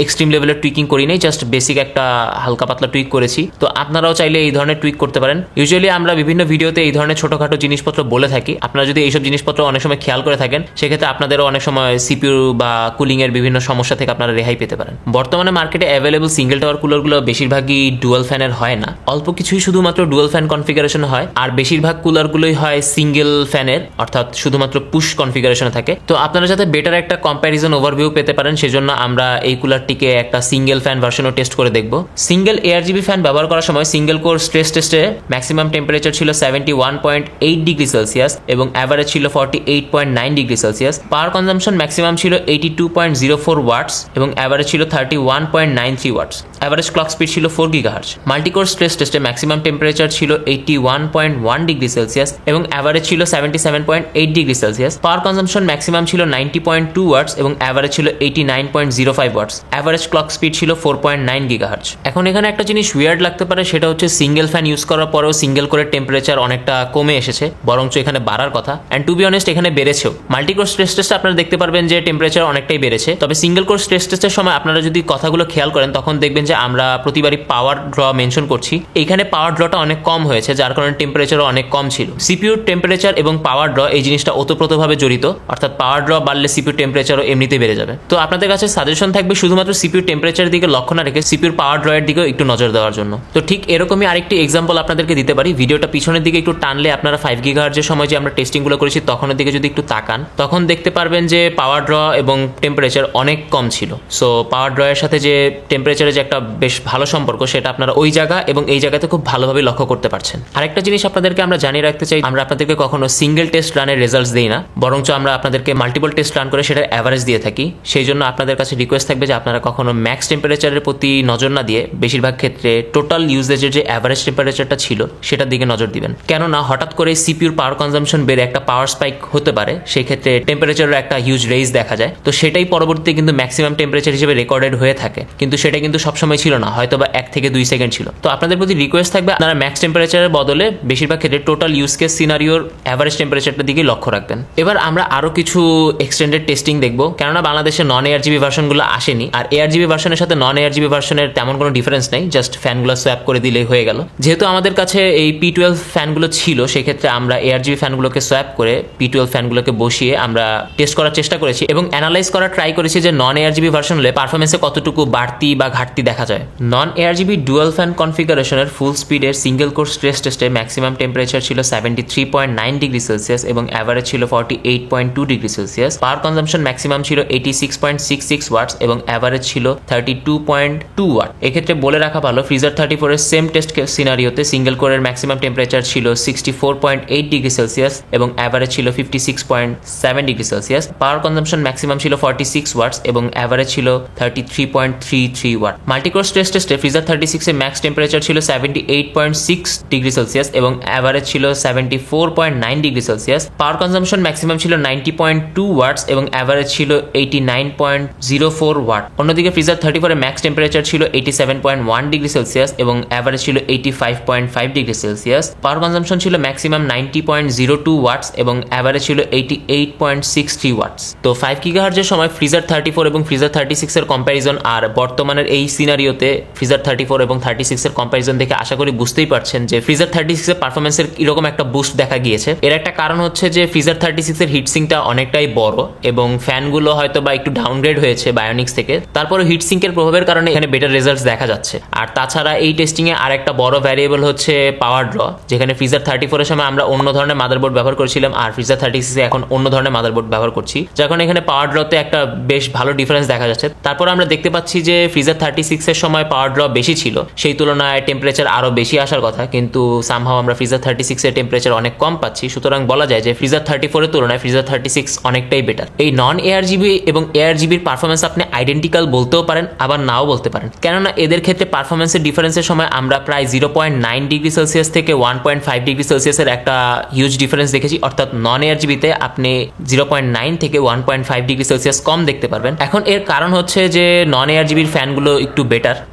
এক্সট্রিম লেভেলের টুইকিং করি নাই, জাস্ট বেসিক একটা হালকা পাতলা টুইক করেছি। তো আপনারাও চাইলে এই ধরনের টুইক করতে পারেন। ইউজুয়ালি আমরা বিভিন্ন ভিডিওতে এই ধরনের ছোটখাটো জিনিসপত্র বলে থাকি। আপনারা যদি এইসব জিনিসপত্র অনেক সময় খেয়াল করে থাকেন, সেক্ষেত্রে আপনাদেরও অনেক সময় সিপিইউ বা কুলিং এর বিভিন্ন সমস্যা থেকে আপনারা রেহাই পেতে পারেন। বর্তমানে মার্কেটে অ্যাভেলেবল সিঙ্গেল টাওয়ার কুলারগুলো বেশিরভাগই ডুয়াল ফ্যানের হয় না, অল্প কিছুই শুধুমাত্র ডুয়াল ফ্যান কনফিগারেশন হয়, আর বেশিরভাগ কুলারগুলোই হয় সিঙ্গেল ফ্যানের, অর্থাৎ শুধুমাত্র পুশ কনফিগারেশনে থাকে। তো আপনারা যাতে বেটার একটা কম্প্যারিজন ওভারভিউ পেতে পারেন, সেজন্য আমরা এই কুলারটিকে একটা সিঙ্গেল ফ্যান ভার্সনও টেস্ট করে দেখব। সিঙ্গেল ARGB ফ্যান ব্যবহার করার সময় সিঙ্গেল কোর স্ট্রেস টেস্টে ম্যাক্সিমাম টেম্পারেচার ছিল 71.8 ডিগ্রি সেলসিয়াস এবং এভারেজ ছিল 48.9 degree Celsius. Power consumption maximum ছিল 82.04 ওয়াটস এবং এভারেজ ছিল 31.93 ওয়াটস। এভারেজ ক্লক স্পিড ছিল 4 গিগাহার্টজ। মাল্টিকোর স্ট্রেস টেস্টে ম্যাক্সিমাম টেম্পারেচার ছিল 71.1 ডিগ্রি সেলসিয়াস এবং অ্যাভারেজ ছিল 77.8 degree Celsius. Power consumption maximum ছিল 90.2 ওয়াটস এবং অ্যাভারেজ ছিল 89.05 ওয়াটস। অ্যাভারেজ ক্লক স্পিড ছিল 4.9 গিগাহার্টজ। এখন এখানে একটা জিনিস উইয়ার্ড লাগতে পারে, সেটা হচ্ছে সিঙ্গেল ফ্যান ইউজ করার পরেও সিঙ্গেল করে টেম্পারেচার অনেকটা কমে এসেছে, বরঞ্চ এখানে বাড়ার কথা। অ্যান্ড টু বি অনেস্ট এখানে বেড়েছেও। মাল্টিকোর স্ট্রেস টেস্টে আপনারা দেখতে পারবেন যে টেম্পারেচার অনেকটাই বেড়েছে, তবে সিঙ্গেল কোর স্ট্রেস টেস্টের সময় আপনারা যদি কথাগুলো খেয়াল করেন তখন দেখবেন যে আমরা প্রতিবারই পাওয়ার ড্র মেনশন করছি। এইখানে পাওয়ার ড্রটা অনেক কম হয়েছে, যার কারণে টেম্পারেচারও অনেক কম ছিল। সিপিইউর টেম্পারেচার এবং পাওয়ার ড্র এই জিনিসটা ওতপ্রোতভাবে জড়িত, অর্থাৎ পাওয়ার ড্র বাড়লে সিপিইউ টেম্পারেচারও এমনিতেই বেড়ে যাবে। তো আপনাদের কাছে সাজেশন থাকবে শুধুমাত্র সিপিইউ টেম্পারেচারের দিকে লক্ষ্য না রেখে সিপিইউর পাওয়ার ড্রয়ের দিকেও একটু নজর দেওয়ার জন্য। তো ঠিক এরকমই আরেকটি এক্সাম্পল আপনাদেরকে দিতে পারি। ভিডিওটা পিছনের দিকে একটু টানলে আপনারা 5 গিগাহার্টজের সময় যে আমরা টেস্টিংগুলো করেছি তখনের দিকে যদি একটু তাকান তখন দেখতে পারবেন যে পাওয়ার ড্র এবং টেম্পারেচার অনেক কম ছিল। সো পাওয়ার ড্রয়ের সাথে যে টেম্পারেচারের যে একটা বেশ ভালো সম্পর্ক, সেটা আপনারা ওই জায়গা এবং এই জায়গাতে খুব ভালোভাবে লক্ষ্য করতে পারছেন। আরেকটা জিনিস আপনাদেরকে আমরা জানিয়ে রাখতে চাই, আমরা আপনাদেরকে কখনো সিঙ্গেল টেস্ট রানের রেজাল্টস দিই না, বরঞ্চ আমরা আপনাদেরকে মাল্টিপল টেস্ট রান করে সেটার অ্যাভারেজ দিয়ে থাকি। সেই জন্য আপনাদের কাছে রিকোয়েস্ট থাকবে যে আপনারা কখনো ম্যাক্স টেম্পারেচারের প্রতি নজর না দিয়ে বেশিরভাগ ক্ষেত্রে টোটাল ইউজেজের যে অ্যাভারেজ টেম্পারেচারটা ছিল সেটার দিকে নজর দিবেন। কেননা হঠাৎ করে সিপিইউর পাওয়ার কনজাম্পশন বেড়ে একটা পাওয়ার স্পাইক হতে পারে, সেই ক্ষেত্রে টেম্পারেচারের একটা হিউজ রেইজ দেখা যায়। তো সেটাই পরবর্তীতে কিন্তু ম্যাক্সিমাম টেম্পারেচার হিসেবে রেকর্ডেড হয়ে থাকে, কিন্তু সেটা কিন্তু সবসময় ছিল না, হয়তো বা 1 থেকে 2 সেকেন্ড ছিল। তো আপনাদের প্রতি রিকোয়েস্ট থাকবে আপনারা ম্যাক্স টেম্পারেচারের বদলে বেশিরভাগ ক্ষেত্রে টোটাল ইউজ কেস সিনারিওর অ্যাভারেজ টেম্পারেচারটার দিকে লক্ষ্য রাখবেন। এবার আমরা আরো কিছু এক্সটেন্ডেড টেস্টিং দেখবো, কেননা বাংলাদেশে নন এআরজিবি ভার্সনগুলো আসেনি, আর এআরজিবি ভার্সনের সাথে নন এআরজিবি ভার্সনের তেমন কোনো ডিফারেন্স নেই, জাস্ট ফ্যানগুলো সোয়াপ করে দিলেই হয়ে গেল। যেহেতু আমাদের কাছে এই P12 ফ্যানগুলো ছিল, সেক্ষেত্রে আমরা এআরজিবি ফ্যানগুলোকে সোয়াপ করে P12 ফ্যানগুলোকে বসিয়ে আমরা টেস্ট করার চেষ্টা করেছি এবং অ্যানালাইজ করার ট্রাই করেছি যে নন এআরজিবি ভার্সন হলে পারফরমেন্সে কতটুকু বাড়তি বা ঘাটতি দেখা যায়। নন এআরজিবি ডুয়াল ফ্যান কনফিগারেশনের ফুল স্পিডের সিঙ্গেল কোর স্ট্রেস টেস্টে ম্যাক্সিমাম টেম্পারেচার ছিল 73.9 ডিগ্রি সেলসিয়াস এবং অ্যাভারেজ ছিল 48.2 degree Celsius. Power consumption maximum ছিল 86.66 ওয়াটস এবং অ্যাভারেজ ছিল 32.2 ওয়াট। এক্ষেত্রে বলে রাখা ভালো, ফ্রিজার 34 এর সেম টেস্ট সিনারিওতে সিঙ্গেল কোরের ম্যাক্সিমাম টেম্পারেচার ছিল 64.8 ডিগ্রি সেলসিয়াস এবং অ্যাভারেজ ছিল 56.7 degree Celsius. Power consumption maximum ছিল 46 ওয়াটস এবং অ্যাভারেজ ছিল 33.33 ওয়াট। মাল্টিকোর স্ট্রেস টেস্টে ফ্রিজার 36 এর ম্যাক্স টেম্পারেচার ছিল 78.6 ডিগ্রি সেলসিয়াস এবং অ্যাভারেজ ছিল 74.9 degree Celsius. Power consumption maximum ছিল 90.2 ওয়াটস এবং অ্যাভারেজ ছিল 89.04 ওয়াট। অন্যদিকে ফ্রিজার 34 এর ম্যাক্স টেম্পারেচার ছিল 87.1 ডিগ্রি সেলসিয়াস এবং অ্যাভারেজ ছিল 85.5 ডিগ্রি সেলসিয়াস। পাওয়ার কনজাম্পশন ছিল ম্যাক্সিমাম 90.02 ওয়াটস এবং অ্যাভারেজ ছিল 88.63 ওয়াটস। তো 5 গিগাহার্টজের সময় ফ্রিজার 34 এবং ফ্রিজার 36 এর কম্প্যারিজন আর বর্তমানের এই সিনারিওতে ফ্রিজার 34 এবং 36 এর কম্প্যারিজন দেখে আশা করি বুঝতেই পারছেন যে ফ্রিজার 36 এর পারফরমেন্সের এরকম একটা বুস্ট দেখা গিয়েছে। এর একটা কারণ হচ্ছে যে ফ্রিজার 36 এর হিটসিঙ্কটা অনেকটাই বড় এবং ফ্যানগুলো হয়তো বা একটু ডাউনগ্রেড হয়েছে বায়োনিক্স থেকে, তারপরে হিটসিঙ্কের প্রভাবের কারণে এখানে বেটার রেজাল্টস দেখা যাচ্ছে। আর তাছাড়া এই টেস্টিং এ আর একটা বড় ভ্যারিয়েবল হচ্ছে পাওয়ার ড্র, যেখানে ফ্রিজার 34 এর সময় আমরা অন্য ধরনের মাদারবোর্ড ব্যবহার করেছিলাম আর ফ্রিজার 36 এ এখন অন্য ধরনের মাদারবোর্ড ব্যবহার করছি, যার কারণে এখানে পাওয়ার ড্রতে একটা বেশ ভালো ডিফারেন্স দেখা যাচ্ছে। তারপর আমরা দেখতে পাচ্ছি যে ফ্রিজার 36 এর সময় পাওয়ার ড্র বেশি ছিল, সেই তুলনায় টেম্পারেচার আরো বেশি আসার কথা, কিন্তু সামহাও আমরা ফ্রিজার 36 এর টেম্পারেচার অনেক কম পাচ্ছি। সুতরাং বলা যায় যে ফ্রিজার 34 এর তুলনায় ফ্রিজার 36 অনেকটাই বেটার। এই নন এআরজিবি এবং এআরজিবির পারফরমেন্স আপনি আইডেন্টিক্যাল বলতেও পারেন আবার নাও বলতে পারেন, কেননা এদের ক্ষেত্রে পারফরমেন্সের ডিফারেন্সের সময় আমরা প্রায় 0.9 ডিগ্রি সেলসিয়াস থেকে 1.5 ডিগ্রি সেলসিয়াসের একটা হিউজ ডিফারেন্স দেখেছি। অর্থাৎ নন এআরজিবিতে আপনি 0.9 থেকে 1.5 ডিগ্রি সেলসিয়াস কম দেখতে পারবেন। এখন এর কারণ হচ্ছে যে নন এআরজিবির ফ্যানগুলো একটু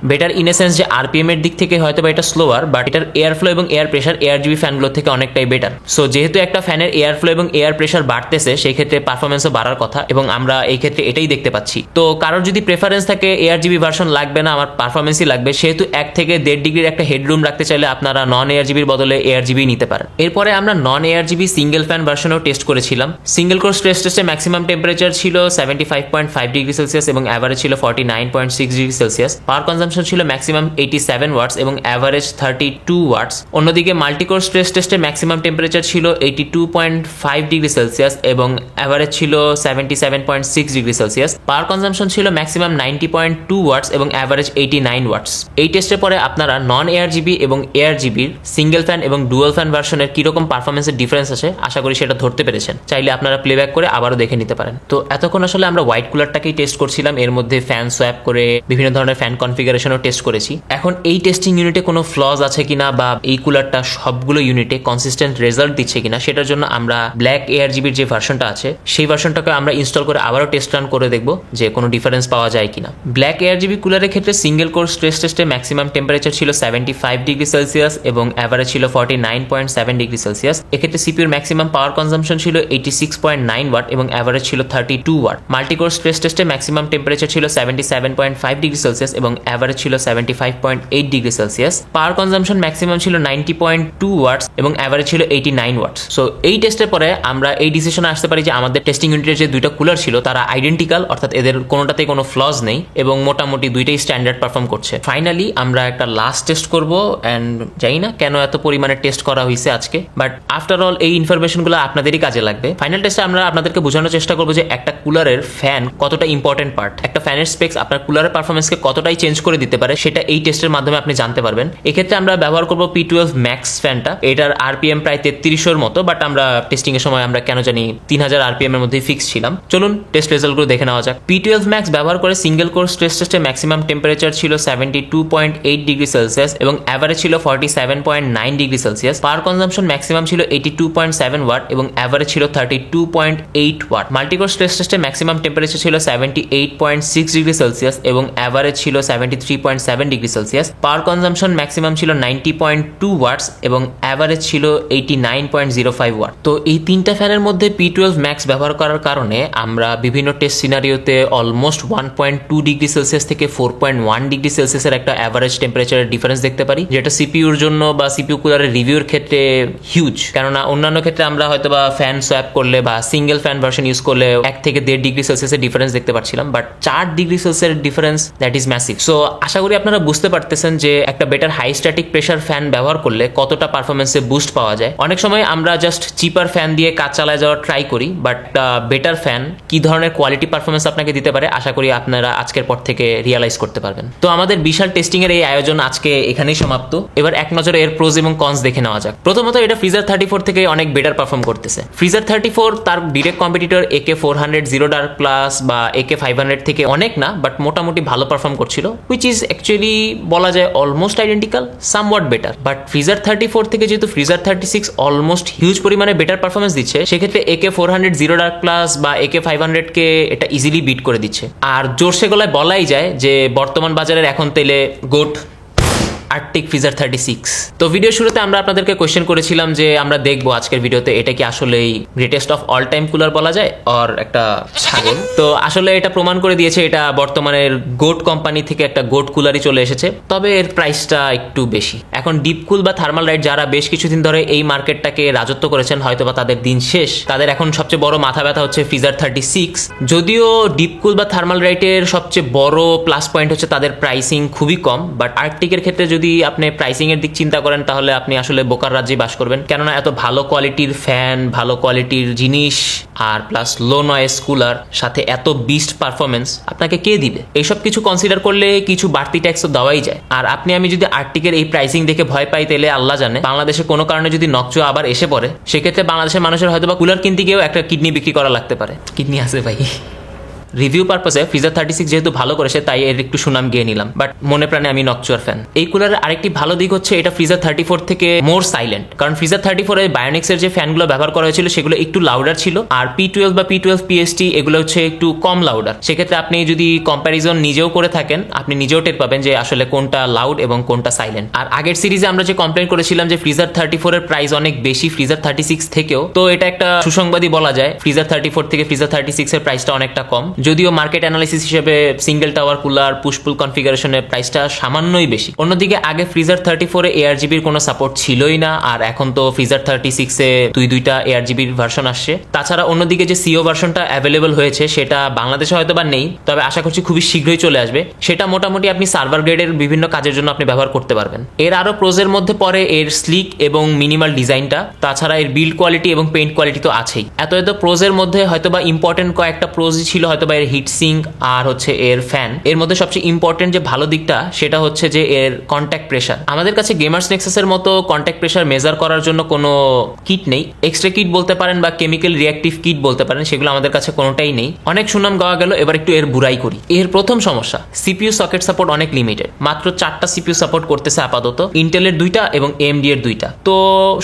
বেটার ইন এ সেন্স যে আরপিএম এর দিক থেকে হয়তো বা এটা স্লোয়ার, বাট এটার এয়ার ফ্লো এবং এয়ার প্রেশার এআরজিবি ফ্যানগুলো থেকে অনেকটাই বেটার। সো যেহেতু একটা ফ্যানের এয়ার ফ্লো এবং এয়ার প্রেশার বাড়তেছে, সেই ক্ষেত্রে পারফরমেন্সও বাড়ার কথা এবং আমরা এই ক্ষেত্রে এটাই দেখতে পাচ্ছি। তো কারোর যদি প্রেফারেন্স থাকে এআরজিবি ভার্সন লাগবে না, আমার পারফরমেন্সই লাগবে, সেহেতু 1 থেকে 1.5 ডিগ্রির একটা হেডরুম রাখতে চাইলে আপনারা নন এআরজিবির বদলে এআরজিবি নিতে পারেন। এরপরে আমরা নন এআরজিবি সিঙ্গেল ফ্যান ভার্সনও টেস্ট করেছিলাম। সিঙ্গেল কোর স্ট্রেস টেস্টে ম্যাক্সিমাম টেম্পারেচার ছিল 75.5 ডিগ্রি সেলসিয়াস এবং অ্যাভারেজ ছিল 49.6 ডিগ্রি সেলসিয়াস। পাওয়ার কনজাম্পশন ছিল ম্যাক্সিমাম 87 ওয়াটস এবং অ্যাভারেজ 32 ওয়াটস। অন্যদিকে মাল্টিকোর স্ট্রেস টেস্টে ম্যাক্সিমাম টেম্পারেচার ছিল 82.5 ডিগ্রি সেলসিয়াস এবং অ্যাভারেজ ছিল 77.6 ডিগ্রি সেলসিয়াস। পাওয়ার কনজাম্পশন ছিল ম্যাক্সিমাম 90.2 ওয়াটস এবং অ্যাভারেজ 89 ওয়াটস। এই টেস্টের পরে আপনারা নন এআরজিবি এবং এআরজিবির সিঙ্গেল ফ্যান এবং ডুয়াল ফ্যান ভার্সনের কিরকম পারফরমেন্সের ডিফারেন্স আছে আশা করি সেটা ধরতে পেরেছেন। চাইলে আপনারা প্লেব্যাক করে আবারও দেখে নিতে পারেন। তো এতক্ষণ আসলে আমরা হোয়াইট কুলারটাকেই টেস্ট করছিলাম, এর মধ্যে ফ্যান সোয়াপ করে বিভিন্ন ধরনের ফ্যান কনফিগারেশনও টেস্ট করেছি। এখন এই টেস্টিং ইউনিটে কোনো ফ্লজ আছে কিনা বা এই কুলার কুলারটা সবগুলো ইউনিটে কনসিস্টেন্ট রেজাল্ট দিচ্ছে কিনা সেটার জন্য আমরা ব্ল্যাক ARGB যে ভার্সনটা আছে সেই ভার্সনটাকে আমরা ইনস্টল করে আবারও টেস্ট রান করে দেখবো যে কোনো ডিফারেন্স পাওয়া যায় কিনা। ব্ল্যাক ARGB কুলারের ক্ষেত্রে সিঙ্গেল কোর স্ট্রেস টেস্টে ম্যাক্সিমাম টেম্পারেচার ছিল 75 ডিগ্রি সেলসিয়াস এবং অ্যাভারেজ ছিল 49.7 ডিগ্রি সেলসিয়াস। এক্ষেত্রে সিপিউর ম্যাক্সিমাম পাওয়ার কনজাম্পশন ছিল 86.9 ওয়াট এবং অ্যাভারেজ ছিল 32 ওয়াট। মাল্টিকোর স্ট্রেস টেস্টে ম্যাক্সিমাম টেম্পারেচার ছিল 77.5 ডিগ্রি সেলসিয়াস এবং অ্যাভারেজ ছিল 75.8 degree Celsius. Power consumption maximum ছিল 90.2 ওয়াটস এবং অ্যাভারেজ ছিল 89 ওয়াটস। সো এই টেস্টের পরে আমরা এই ডিসিশনে আসতে পারি যে আমাদের টেস্টিং ইউনিটের যে দুইটা কুলার ছিল তারা আইডেন্টিক্যাল, অর্থাৎ এদের কোনোটাতে কোনো ফ্লজ নেই এবং মোটামুটি দুইটাই স্ট্যান্ডার্ড পারফর্ম করছে। ফাইনালি আমরা একটা লাস্ট টেস্ট করব অ্যান্ড জানি না কেন এত পরিমাণে টেস্ট করা হয়েছে আজকে, বাট আফটার অল এই ইনফরমেশনগুলো আপনাদেরই কাজে লাগবে। ফাইনাল টেস্টে আমরা আপনাদেরকে বোঝানোর চেষ্টা করবো যে একটা কুলারের ফ্যান কতটা ইম্পর্টেন্ট পার্ট, একটা ফ্যানের স্পেক্স আপনার কুলারের পারফরমেন্সকে কতটাই চেঞ্জ করে দিতে পারে সেটা এই টেস্টের মাধ্যমে আপনি জানতে পারবেন। এক্ষেত্রে আমরা ব্যবহার করবো P12 Max ফ্যানটা। এটার RPM প্রায় 3300 মতো, বাট আমরা টেস্টিং এর সময় আমরা কেন জানি 3000 RPM এর মধ্যেই ফিক্স ছিলাম। চলুন টেস্ট রেজাল্টগুলো দেখে নেওয়া যাক। P12 Max ব্যবহার করে সিঙ্গেল কোর স্ট্রেস টেস্টে ম্যাক্সিমাম টেম্পারেচার ছিল 72.8 ডিগ্রি সেলসিয়াস এবং অ্যাভারেজ ছিল 47.9 degree Celsius. Power consumption maximum ছিল 82.7 ওয়াট এবং অ্যাভারেজ ছিল 32.8 ওয়াট। মাল্টিকোর স্ট্রেস টেস্টে ম্যাক্সিমাম টেম্পারেচার ছিল 78.6 ডিগ্রি সেলসিয়াস এবং অ্যাভারেজ ছিল 73.7 degree Celsius. Power consumption maximum ছিল 90.2 ওয়াটস এবং অ্যাভারেজ ছিল 89.05 ওয়াট। তো এই তিনটা ফ্যানের মধ্যে P12 Max ব্যবহার করার কারণে আমরা বিভিন্ন টেস্ট সিনারিওতে অলমোস্ট 1.2 ডিগ্রি সেলসিয়াস থেকে 4.1 ডিগ্রি সেলসিয়াসের একটা অ্যাভারেজ টেম্পারেচারের ডিফারেন্স দেখতে পারি, যেটা সিপিইউর জন্য বা সিপিইউ কুলারের রিভিউর ক্ষেত্রে হিউজ। কেননা অন্যান্য ক্ষেত্রে আমরা হয়তো বা ফ্যান সোয়াপ করলে বা সিঙ্গেল ফ্যান ভার্সন ইউজ করলে 1 থেকে 1.5 ডিগ্রি সেলসিয়াসের ডিফারেন্স দেখতে পাচ্ছিলাম, বাট 4 ডিগ্রি সেলসিয়াসের difference, that is massive. So আশা করি আপনারা বুঝতে পারতেছেন যে একটা better high static pressure fan ব্যবহার করলে কতটা পারফরমেন্সে বুস্ট পাওয়া যায়। অনেক সময় আমরা জাস্ট চিপার ফ্যান দিয়ে কাজ চালায় যাওয়ার ট্রাই করি, বাট বেটার ফ্যান কি ধরনের কোয়ালিটি পারফরমেন্স আপনাকে দিতে পারে আশা করি আপনারা আজকের পর থেকে রিয়ালাইজ করতে পারবেন। তো আমাদের বিশাল টেস্টিং এর এই আয়োজন আজকে এখানেই সমাপ্ত। এবার এক নজরে এর প্রোজ এবং কনস দেখে নেওয়া যাক। প্রথমত এটা ফ্রিজার 34 থেকে অনেক বেটার পারফর্ম করতেছে। ফ্রিজার 34 তার direct competitor AK400 zero dark plus বা AK500 থেকে অনেক না, বাট মোটামুটি ভালো পারফর্ম করছিল, হুইচ ইজ অ্যাকচুয়ালি বলা যায় almost identical, somewhat better. But freezer 34 থেকে যেহেতু ফ্রিজার 36 অলমোস্ট হিউজ পরিমাণে বেটার পারফরমেন্স দিচ্ছে, সেক্ষেত্রে AK400 জিরো ডার্ক প্লাস বা AK500 কে এটা ইজিলি বিট করে দিচ্ছে। আর জোরসে গলায় বলাই যায় যে বর্তমান বাজারের এখন তেলে গোট আর্কটিক ফ্রিজার 36। তো ভিডিও শুরুতে আমরা আপনাদেরকে কোয়েশ্চেন করেছিলাম যে আমরা দেখবো আজকের ভিডিওতে এটা কি আসলেই greatest of all time cooler বলা যায় আর একটা ছাগল। তো আসলে এটা প্রমাণ করে দিয়েছে এটা বর্তমানের গোট কোম্পানি থেকে একটা গোট কুলারই চলে এসেছে, তবে এর প্রাইসটা একটু বেশি। এখন ডিপ কুল বা থার্মাল রাইট যারা বেশ কিছুদিন ধরে এই মার্কেটটাকে রাজত্ব করেছেন হয়তো বা তাদের দিন শেষ, তাদের এখন সবচেয়ে বড় মাথা ব্যথা হচ্ছে ফ্রিজার 36। যদিও ডিপ কুল বা থার্মাল রাইটের সবচেয়ে বড় প্লাস পয়েন্ট হচ্ছে তাদের প্রাইসিং খুবই কম, বাট আর্কটিকের ক্ষেত্রে যদি আপনি প্রাইসিং এর দিক চিন্তা করেন তাহলে আপনি আসলে বোকার রাজ্যে বাস করবেন। কেননা এত ভালো কোয়ালিটির ফ্যান, ভালো কোয়ালিটির জিনিস আর প্লাস লো নয়েজ কুলার সাথে এত বিস্ট পারফরমেন্স আপনাকে কে দিবে? এইসব কিছু কনসিডার করলে কিছু বাড়তি ট্যাক্স তো দেওয়াই যায়। আর আপনি আমি যদি আর্কটিকের এই প্রাইসিং দেখে ভয় পাই তাহলে আল্লাহ জানে বাংলাদেশে কোনো কারণে যদি নকচো আবার এসে পড়ে, সেক্ষেত্রে বাংলাদেশের মানুষের হয়তো বা কুলার কিনতে গিয়েও একটা কিডনি বিক্রি করা লাগতে পারে। কিডনি আছে ভাই। রিভিউ পারপাসে ফ্রিজার 36 যেহেতু ভালো করেছে তাই এর একটু সুনাম গিয়ে নিলাম, বাট মনে প্রাণে আমি নকচুয়ার ফ্যান। এই কুলারের আরেকটি ভালো দিক হচ্ছে এটা ফ্রিজার 34 থেকে মোর সাইলেন্ট, কারণ ফ্রিজার 34 এ বায়োনিক্সের যে ফ্যানগুলো ব্যবহার করা হয়েছিল সেগুলো একটু লাউডার ছিল, আর P12 বা P12 PST এগুলো হচ্ছে একটু কম লাউডার। সেক্ষেত্রে আপনি যদি কম্প্যারিজন নিজেও করে থাকেন আপনি নিজেও টের পাবেন যে আসলে কোনটা লাউড এবং কোনটা সাইলেন্ট। আর আগের সিরিজে আমরা যে কমপ্লেন করেছিলাম যে ফ্রিজার 34 এর প্রাইস অনেক বেশি ফ্রিজার 36 থেকেও, তো এটা একটা সুসংবাদই বলা যায়। ফ্রিজার 34 থেকে ফ্রিজার 36 এর প্রাইসটা অনেকটা কম, যদিও মার্কেট অ্যানালিসিস হিসেবে সিঙ্গেল টাওয়ার কুলার পুশপুল কনফিগারেশনের প্রাইসটা সামান্যই বেশি। অন্যদিকে আগে ফ্রিজার 34 এ ARGB'র কোনো সাপোর্ট ছিলই না, আর এখন তো ফ্রিজার 36 এ দুইটা ARGB'র ভার্সন আসছে। তাছাড়া অন্যদিকে যে CO ভার্সনটা অ্যাভেলেবল হয়েছে সেটা বাংলাদেশে হয়তো বা নেই, তবে আশা করছি খুবই শীঘ্রই চলে আসবে। সেটা মোটামুটি আপনি সার্ভার গ্রেডের বিভিন্ন কাজের জন্য আপনি ব্যবহার করতে পারবেন। এর আরো প্রোজের মধ্যে পড়ে এর স্লিক এবং মিনিমাল ডিজাইনটা, তাছাড়া এর বিল্ড কোয়ালিটি এবং পেইন্ট কোয়ালিটি তো আছেই। এত প্রোজের মধ্যে হয়তো বা ইম্পর্টেন্ট কয়েকটা প্রোজই ছিল হয়তো হয়তো বা এর হিট সিঙ্ক আর হচ্ছে এর ফ্যান। এর মধ্যে সবচেয়ে ইম্পর্টেন্ট যে ভালো দিকটা সেটা হচ্ছে যে এর কন্ট্যাক্ট প্রেশার। আমাদের কাছে গেমার্স নেক্সাসের মতো কন্ট্যাক্ট প্রেশার মেজার করার জন্য কোনো কিট নেই, এক্সট্রা কিট বলতে পারেন বা কেমিক্যাল রিঅ্যাক্টিভ কিট বলতে পারেন, সেগুলো আমাদের কাছে কোনোটাই নেই। অনেক সুনাম গাওয়া গেল, এবার একটু এর বুড়াই করি। এর প্রথম সমস্যা, সিপিইউ সকেট সাপোর্ট অনেক লিমিটেড, মাত্র 4টা সিপিইউ সাপোর্ট করতেছে আপাতত, ইন্টেলের 2টা এবং এএমডি এর 2টা। তো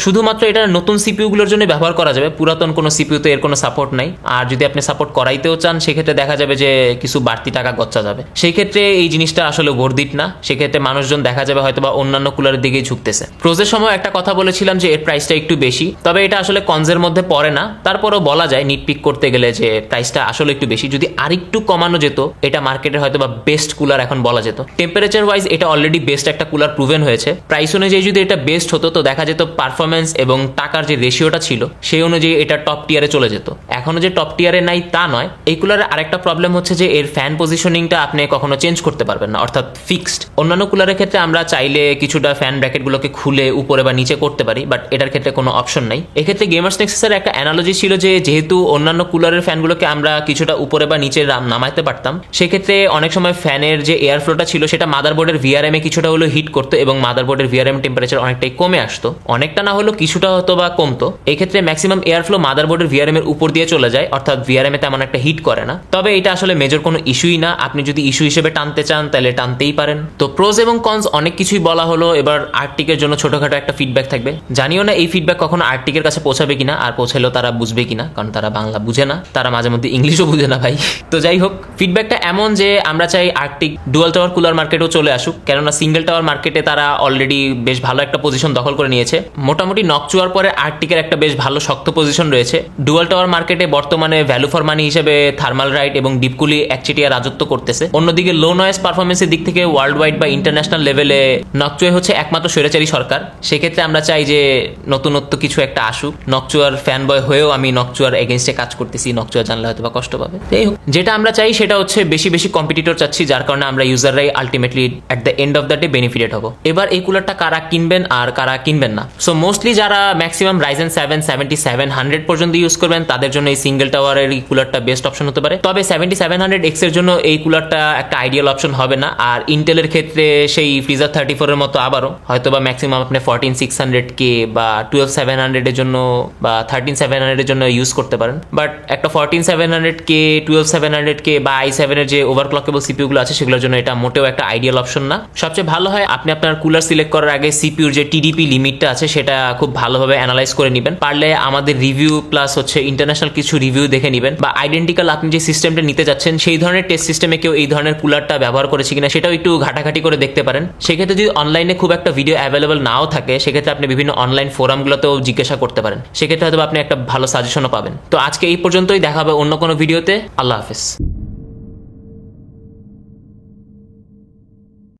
শুধুমাত্র এটা নতুন সিপিইউ গুলোর জন্য ব্যবহার করা যাবে, পুরাতন কোনো সিপিইউতে এর কোনো সাপোর্ট নাই। আর যদি আপনি সাপোর্ট করাইতেও চান সেক্ষেত্রে দেখা যাবে যে কিছু বাড়তি টাকা গচ্চা যাবে, সেই ক্ষেত্রে এই জিনিসটা আসলে বর্ধিত না। সেক্ষেত্রে মানুষজন দেখা যাবে হয়তো বা অন্যান্য কুলারের দিকেই ঝুঁকতেছে। প্রোজের সময় একটা কথা বলেছিলাম যে এর প্রাইসটা একটু বেশি, তবে এটা আসলে কনজের মধ্যে পড়ে না। তারপরও বলা যায় নিটপিক করতে গেলে যে প্রাইসটা আসলে একটু বেশি, যদি আরেকটু কমানো যেত এটা মার্কেটের হয়তো বা বেস্ট কুলার এখন বলা যেত। টেম্পারেচার ওয়াইজ এটা অলরেডি বেস্ট একটা কুলার প্রুভেন হয়েছে। প্রাইস অনুযায়ী যদি এটা বেস্ট হতো তো দেখা যেত পারফরমেন্স এবং টাকার যে রেশিওটা ছিল সেই অনুযায়ী এটা টপ টিয়ারে চলে যেত। এখনো যে টপ টিয়ারে নাই তা নয়। এই কুলারের আরেকটা প্রবলেম হচ্ছে যে এর ফ্যান পজিশনিংটা আপনি কখনো চেঞ্জ করতে পারবেন না, অর্থাৎ ফিক্সড। অন্যান্য কুলারের ক্ষেত্রে আমরা চাইলে কিছুটা ফ্যান ব্র্যাকেটগুলোকে খুলে উপরে বা নিচে করতে পারি, বাট এটার ক্ষেত্রে কোনো অপশন নাই। এক্ষেত্রে গেমার্স নেক্সাসের একটা অ্যানালজি ছিল যে যেহেতু অন্যান্য কুলারের ফ্যানগুলোকে আমরা কিছুটা উপরে বা নিচে নামাইতে পারতাম, সেক্ষেত্রে অনেক সময় ফ্যানের যে এয়ার ফ্লোটা ছিল সেটা মাদারবোর্ডের ভিআরএম এ কিছুটা হলেও হিট করতো এবং মাদারবোর্ডের ভিআরএম টেম্পারেচার অনেকটাই কমে আসতো, অনেকটা না হলেও কিছুটা হতো বা কমতো। এই ক্ষেত্রে ম্যাক্সিমাম এয়ার ফ্লো মাদারবোর্ডের ভিআরএম এর উপর দিয়ে চলে যায়, অর্থাৎ ভিআরএম এ তেমন একটা হিট করে না। তবে এটা আসলে মেজর কোনো ইস্যুই না, আপনি যদি ইস্যু হিসেবে টানতে চান তাহলে টানতেই পারেন। তো প্রোজ এবং কনস অনেক কিছুই বলা হলো, এবার আর্টিকের জন্য ছোটখাটো একটা ফিডব্যাক থাকবে। জানিও না এই ফিডব্যাক কখনো আর্টিকের কাছে পৌঁছাবে কিনা, আর পৌঁছালেও তারা বুঝবে কিনা, কারণ তারা বাংলা বুঝে না, তারা মাঝে মধ্যে ইংলিশও বুঝে না ভাই। তো যাই হোক, ফিডব্যাকটা এমন যে আমরা চাই আর্টিক ডুয়াল টাওয়ার কুলার মার্কেটেও চলে আসুক, কেননা সিঙ্গেল টাওয়ার মার্কেটে তারা অলরেডি বেশ ভালো একটা পজিশন দখল করে নিয়েছে। মোটামুটি নকচুয়ার পরে আর্টিকের একটা বেশ ভালো শক্ত পজিশন রয়েছে। ডুয়াল টাওয়ার মার্কেটে বর্তমানে ভ্যালু ফর মানি হিসেবে থার্মাল রাইট এবং ডিপকুলি একচেটিয়া রাজত্ব করতেছে। অন্যদিকে লো নয়েজ পারফরমেন্সের দিক থেকে ওয়ার্ল্ড ওয়াইড বা ইন্টারন্যাশনাল লেভেলে নকচুয়া হচ্ছে একমাত্র স্বৈরাচারী সরকার। সেক্ষেত্রে আমরা চাই যে নতুনত্ব কিছু একটা আসুক। নকচুয়ার ফ্যান বয় হয়েও আমি নকচুয়ার এগেনস্টে কাজ করতেছি, নকচুয়া জানলে হয়তো বা কষ্ট পাবে। যাই হোক, যেটা আমরা চাই সেটা হচ্ছে বেশি বেশি কম্পিটিটর চাচ্ছি, যার কারণে আমরা ইউজাররাই ultimately at the end of the day benefited হবো। এবার এই কুলারটা কারা কিনবেন আর কারা কিনবেন না। সো মোস্টলি যারা ম্যাক্সিমাম রাইজেন 7 7700 পর্যন্ত ইউজ করবেন তাদের জন্য এই সিঙ্গেল টাওয়ারের এই কুলারটা বেস্ট অপশন হতে পারে। তবে 7700X এর জন্য এই কুলারটা একটা আইডিয়াল অপশন হবে না। আর ইন্টেলের ক্ষেত্রে সেই ফ্রিজার 34 এর মতো আবারও হয়তো বা ম্যাক্সিমাম আপনি 14600K বা 12700 এর জন্য বা 13700 এর জন্য ইউজ করতে পারেন। বাট একটা 14700K 12700K বা i7 এর যে ওভারক্লকেবল সিপিইউ গুলো আছে সেগুলোর জন্য এটা মোটেও একটা আইডিয়াল অপশন না। সবচেয়ে ভালো হয় আপনি আপনার কুলার সিলেক্ট করার আগে সিপিইউর যে টিডিপি লিমিটটা আছে সেটা খুব ভালোভাবে অ্যানালাইজ করে নেবেন। পারলে আমাদের রিভিউ প্লাস হচ্ছে ইন্টারন্যাশনাল কিছু রিভিউ দেখে নেবেন, বা আইডেন্টিক্যাল আপনি যে সিস্টেমটা নিতে যাচ্ছেন সেই ধরনের টেস্ট সিস্টেমে কেউ এই ধরনের কুলারটা ব্যবহার করেছে কিনা সেটাও একটু ঘাটাঘাটি করে দেখতে পারেন। সেক্ষেত্রে যদি অনলাইনে খুব একটা ভিডিও অ্যাভেলেবল নাও থাকে সেক্ষেত্রে আপনি বিভিন্ন অনলাইন ফোরামগুলোতেও জিজ্ঞাসা করতে পারেন, সেক্ষেত্রে হয়তো আপনি একটা ভালো সাজেশনও পাবেন। তো আজকে এই পর্যন্তই, দেখা হবে অন্য কোনো ভিডিওতে। আল্লাহ হাফেজ।